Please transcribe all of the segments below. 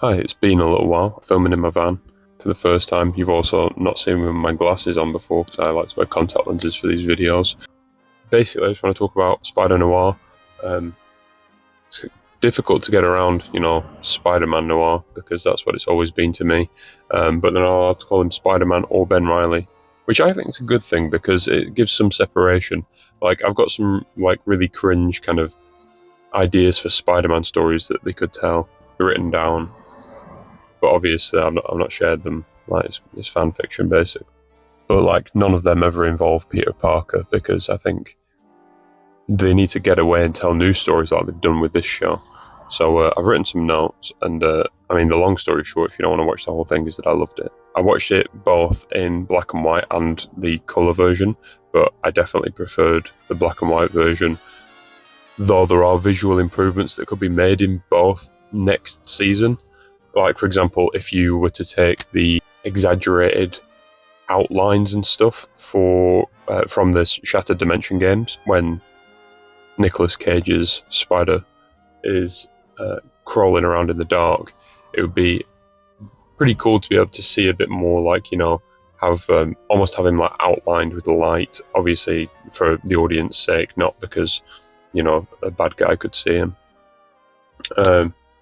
Hi, it's been a little while, filming in my van for the first time. You've also not seen me with my glasses on before, because I like to wear contact lenses for these videos. Basically, I just want to talk about Spider-Noir. It's difficult to get around, Spider-Man Noir, because that's what it's always been to me. But then I'll have to call him Spider-Man or Ben Reilly, which I think is a good thing, because it gives some separation. Like, I've got some, really cringe kind of ideas for Spider-Man stories that they could tell, written down. But obviously I've not shared them. It's fan fiction, basically. But none of them ever involve Peter Parker, because I think they need to get away and tell new stories like they've done with this show. So I've written some notes, and the long story short, if you don't want to watch the whole thing, is that I loved it. I watched it both in black and white and the colour version, but I definitely preferred the black and white version, though there are visual improvements that could be made in both next season. Like, for example, if you were to take the exaggerated outlines and stuff from the Shattered Dimension games, when Nicolas Cage's Spider is crawling around in the dark, it would be pretty cool to be able to see a bit more, have almost have him outlined with the light, obviously for the audience's sake, not because, a bad guy could see him.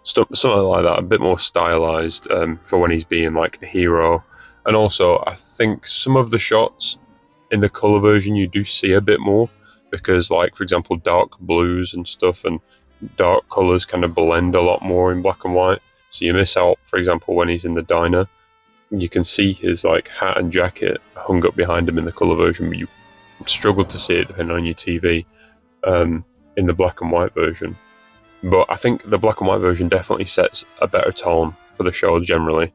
Something like that, a bit more stylized for when he's being a hero. And also, I think some of the shots in the color version you do see a bit more, because for example, dark blues and stuff and dark colors kind of blend a lot more in black and white. So you miss out, for example, when he's in the diner, you can see his hat and jacket hung up behind him in the color version, but you struggle to see it depending on your TV in the black and white version. But I think the black and white version definitely sets a better tone for the show generally.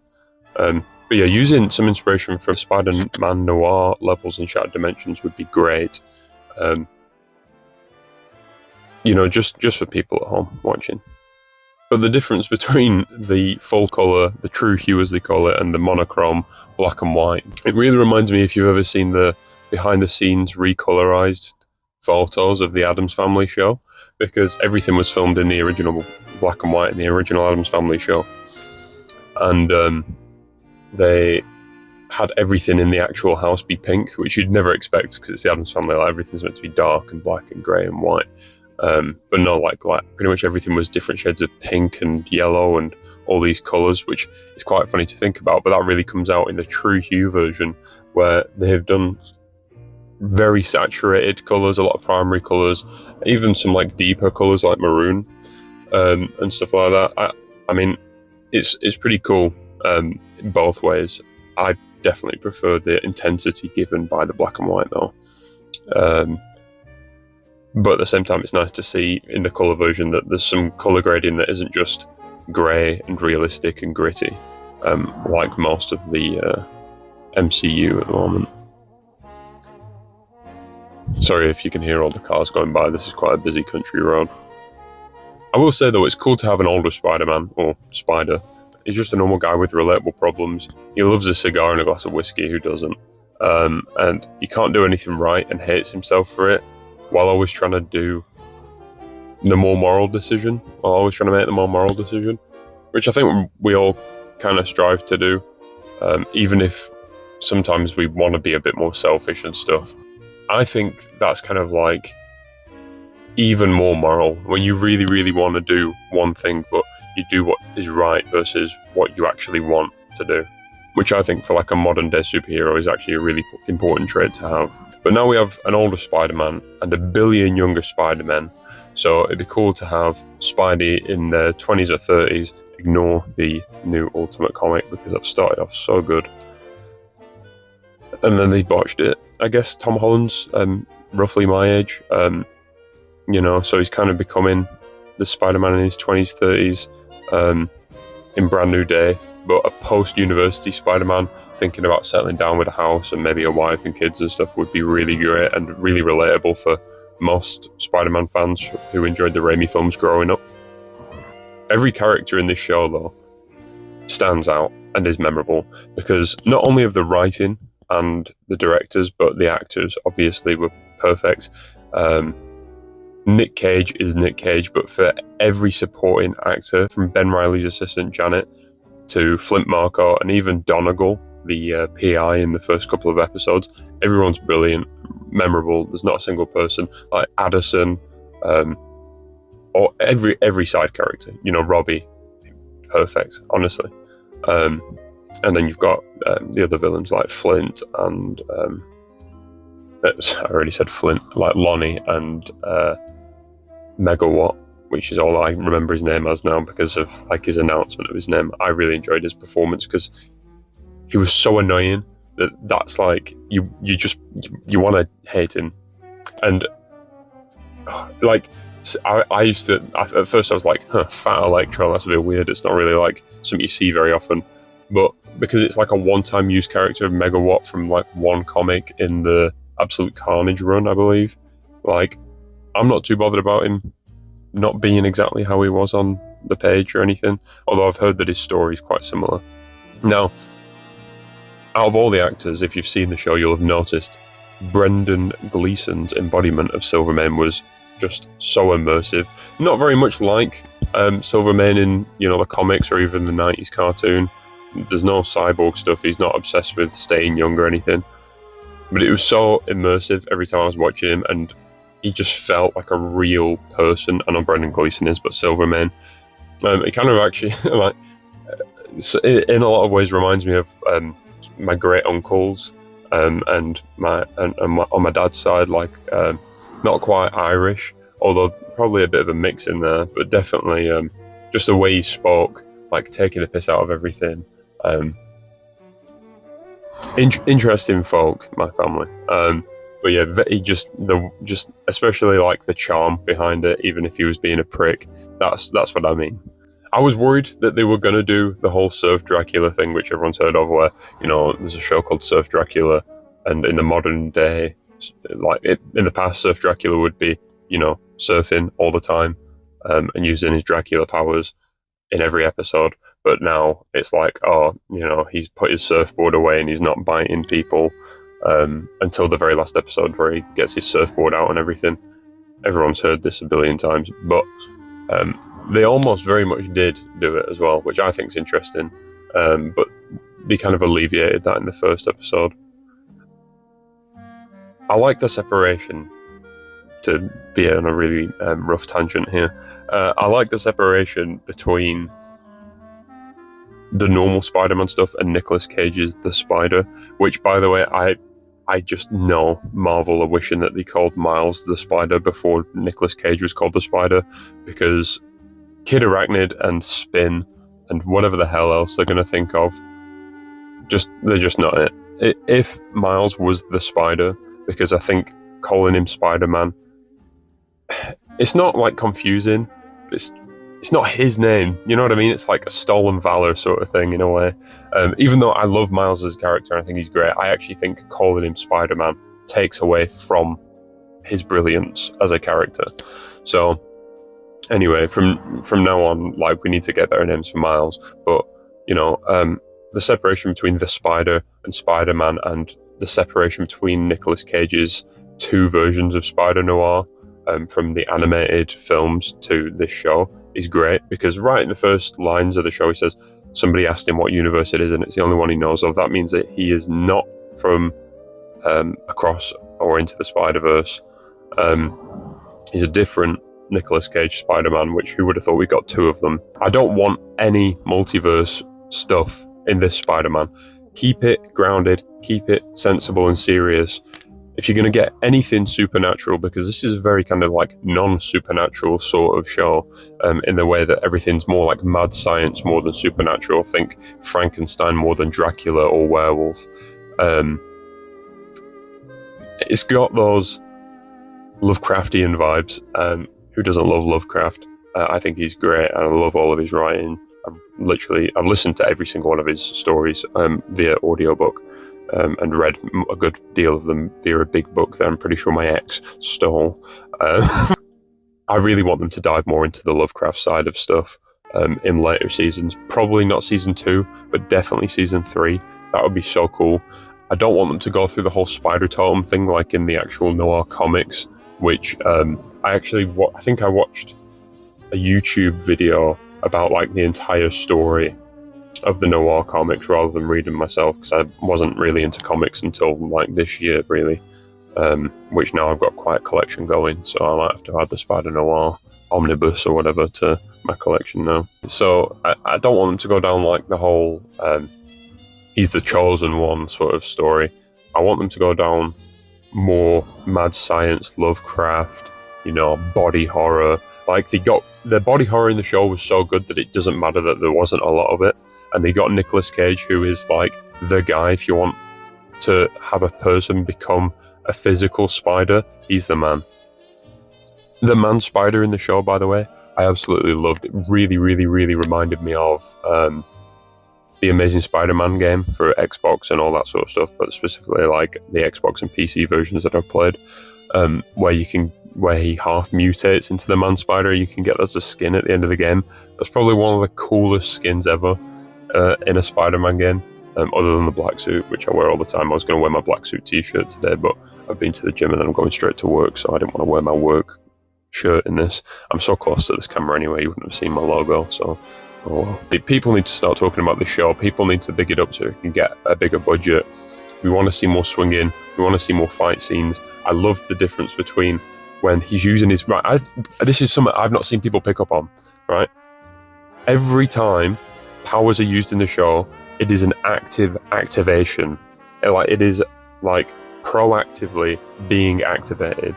But yeah, using some inspiration from Spider-Man Noir levels in Shattered Dimensions would be great. Just for people at home watching. But the difference between the full colour, the true hue as they call it, and the monochrome black and white, it really reminds me if you've ever seen the behind-the-scenes recolorized photos of the Addams Family show, because everything was filmed in the original black and white in the original Addams Family show, and they had everything in the actual house be pink, which you'd never expect because it's the Addams Family. Everything's meant to be dark and black and grey and white, but no, pretty much everything was different shades of pink and yellow and all these colours, which is quite funny to think about. But that really comes out in the true hue version, where they have done very saturated colours, a lot of primary colours, even some deeper colours like maroon and stuff like that. I mean, it's pretty cool in both ways. I definitely prefer the intensity given by the black and white though. But at the same time, it's nice to see in the colour version that there's some colour grading that isn't just grey and realistic and gritty, like most of the MCU at the moment. Sorry if you can hear all the cars going by, this is quite a busy country road. I will say though, it's cool to have an older Spider-Man, or Spider. He's just a normal guy with relatable problems. He loves a cigar and a glass of whiskey, who doesn't? And he can't do anything right and hates himself for it, while always trying to do the more moral decision, which I think we all kind of strive to do, even if sometimes we want to be a bit more selfish and stuff. I think that's kind of even more moral, when you really, really want to do one thing, but you do what is right versus what you actually want to do, which I think for a modern day superhero is actually a really important trait to have. But now we have an older Spider-Man and a billion younger Spider-Men, so it'd be cool to have Spidey in their 20s or 30s. Ignore the new Ultimate comic, because that started off so good, and then they botched it. I guess Tom Holland's roughly my age, so he's kind of becoming the Spider-Man in his 20s, 30s, in Brand New Day, but a post-university Spider-Man thinking about settling down with a house and maybe a wife and kids and stuff would be really great and really relatable for most Spider-Man fans who enjoyed the Raimi films growing up. Every character in this show, though, stands out and is memorable, because not only of the writing and the directors, but the actors obviously were perfect. Nick Cage is Nick Cage, but for every supporting actor, from Ben Reilly's assistant Janet to Flint Marko, and even Donegal, the PI in the first couple of episodes. Everyone's brilliant, memorable. There's not a single person like Addison, or every side character. You know, Robbie, perfect, honestly. And then you've got the other villains like Flint and I already said Flint, like Lonnie and Megawatt, which is all I remember his name as now because of like his announcement of his name. I really enjoyed his performance because he was so annoying that's like you want to hate him. And like I used to at first I was like, fat Electro, that's a bit weird. It's not really like something you see very often, but because it's like a one-time use character of Megawatt from like one comic in the Absolute Carnage run, I believe, like I'm not too bothered about him not being exactly how he was on the page or anything, although I've heard that his story is quite similar. Now, out of all the actors, if you've seen the show, you'll have noticed Brendan Gleeson's embodiment of Silvermane was just so immersive. Not very much like Silvermane in, you know, the comics or even the 90s cartoon. There's no cyborg stuff. He's not obsessed with staying young or anything. But it was so immersive every time I was watching him, and he just felt like a real person. I know Brendan Gleeson is, but Silvermane, it kind of actually, like, in a lot of ways reminds me of my great uncles and on my dad's side, like not quite Irish, although probably a bit of a mix in there, but definitely just the way he spoke, like taking the piss out of everything. Interesting folk, my family. But yeah, he just especially like the charm behind it, even if he was being a prick. That's what I mean. I was worried that they were going to do the whole Surf Dracula thing, which everyone's heard of, where, you know, there's a show called Surf Dracula, and in the modern day, like in the past, Surf Dracula would be, you know, surfing all the time and using his Dracula powers in every episode. But now it's like, oh, you know, he's put his surfboard away and he's not biting people until the very last episode where he gets his surfboard out and everything. Everyone's heard this a billion times, but they almost very much did do it as well, which I think is interesting. But they kind of alleviated that in the first episode. I like the separation, to be on a really rough tangent here. I like the separation between the normal Spider-Man stuff and Nicolas Cage's The Spider, which, by the way, I just know Marvel are wishing that they called Miles the Spider before Nicolas Cage was called the Spider, because Kid Arachnid and Spin and whatever the hell else they're going to think of, they're just not it. If Miles was the Spider, because I think calling him Spider-Man, it's not like confusing, but it's not his name, you know what I mean? It's like a stolen valor sort of thing in a way. Even though I love Miles as a character and I think he's great, I actually think calling him Spider-Man takes away from his brilliance as a character. So anyway, from now on, like, we need to get better names for Miles. But, you know, the separation between the Spider and Spider-Man, and the separation between Nicolas Cage's two versions of Spider-Noir, from the animated films to this show, is great, because right in the first lines of the show he says somebody asked him what universe it is and it's the only one he knows of. That means that he is not from across or into the Spider-Verse. He's a different Nicolas Cage Spider-Man, which who would have thought we got two of them. I don't want any multiverse stuff in this Spider-Man. Keep it grounded, keep it sensible and serious. If you're going to get anything supernatural, because this is a very kind of like non-supernatural sort of show, in the way that everything's more like mad science more than supernatural. Think Frankenstein more than Dracula or werewolf. It's got those Lovecraftian vibes. Who doesn't love Lovecraft? I think he's great, and I love all of his writing. I've listened to every single one of his stories via audiobook. And read a good deal of them via a big book that I'm pretty sure my ex stole. I really want them to dive more into the Lovecraft side of stuff in later seasons. Probably not season 2, but definitely season 3. That would be so cool. I don't want them to go through the whole spider totem thing like in the actual Noir comics, which I think I watched a YouTube video about like the entire story of the noir comics rather than read them myself, because I wasn't really into comics until like this year, really. Which now I've got quite a collection going, so I might have to add the Spider-Noir omnibus or whatever to my collection now. So I don't want them to go down like the whole he's the chosen one sort of story. I want them to go down more mad science, Lovecraft, you know, body horror. Like, they got the body horror in the show was so good that it doesn't matter that there wasn't a lot of it. And they got Nicolas Cage, who is like the guy. If you want to have a person become a physical spider, he's the man. The man spider in the show, by the way, I absolutely loved. It really, really, really reminded me of the Amazing Spider-Man game for Xbox and all that sort of stuff, but specifically like the Xbox and PC versions that I've played, where he half mutates into the man spider. You can get that as a skin at the end of the game. That's probably one of the coolest skins ever in a Spider-Man game, other than the black suit, which I wear all the time. I was going to wear my black suit t-shirt today, but I've been to the gym and then I'm going straight to work, so I didn't want to wear my work shirt in this. I'm so close to this camera anyway, you wouldn't have seen my logo, so oh well. People need to start talking about the show. People need to big it up so it can get a bigger budget. We want to see more swinging. We want to see more fight scenes. I love the difference between when he's using his... Right, this is something I've not seen people pick up on, right? Every time powers are used in the show, it is an active activation. It is like proactively being activated,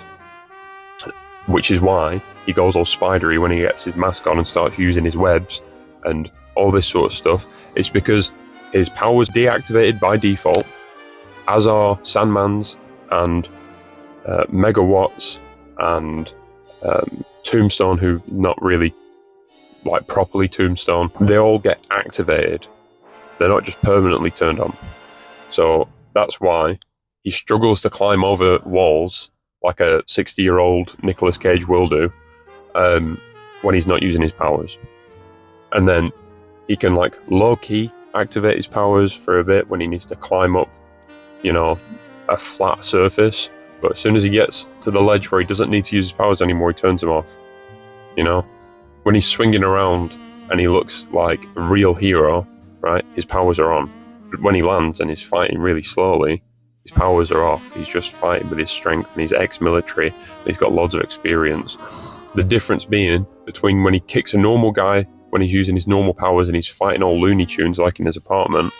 which is why he goes all spidery when he gets his mask on and starts using his webs and all this sort of stuff. It's because his power's deactivated by default, as are Sandman's and Megawatts and Tombstone, who not really like properly Tombstone. They all get activated. They're not just permanently turned on. So that's why he struggles to climb over walls like a 60-year-old Nicolas Cage will do when he's not using his powers. And then he can like low-key activate his powers for a bit when he needs to climb up, you know, a flat surface. But as soon as he gets to the ledge where he doesn't need to use his powers anymore, he turns them off. You know, when he's swinging around and he looks like a real hero, right, his powers are on. But when he lands and he's fighting really slowly, his powers are off. He's just fighting with his strength, and he's ex-military, and he's got loads of experience. The difference being between when he kicks a normal guy, when he's using his normal powers and he's fighting all Looney Tunes like in his apartment,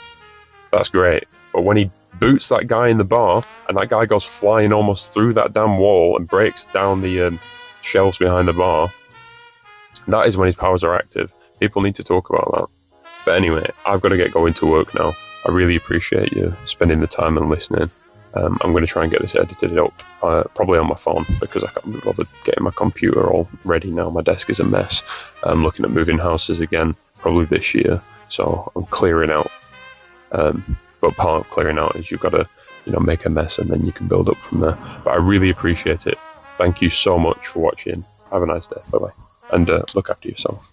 that's great. But when he boots that guy in the bar and that guy goes flying almost through that damn wall and breaks down the shelves behind the bar, that is when his powers are active. People need to talk about that. But anyway, I've got to get going to work now. I really appreciate you spending the time and listening. I'm going to try and get this edited up, probably on my phone, because I can't be bothered getting my computer all ready now. My desk is a mess. I'm looking at moving houses again, probably this year. So I'm clearing out. But part of clearing out is you've got to, you know, make a mess and then you can build up from there. But I really appreciate it. Thank you so much for watching. Have a nice day. Bye-bye. And look after yourself.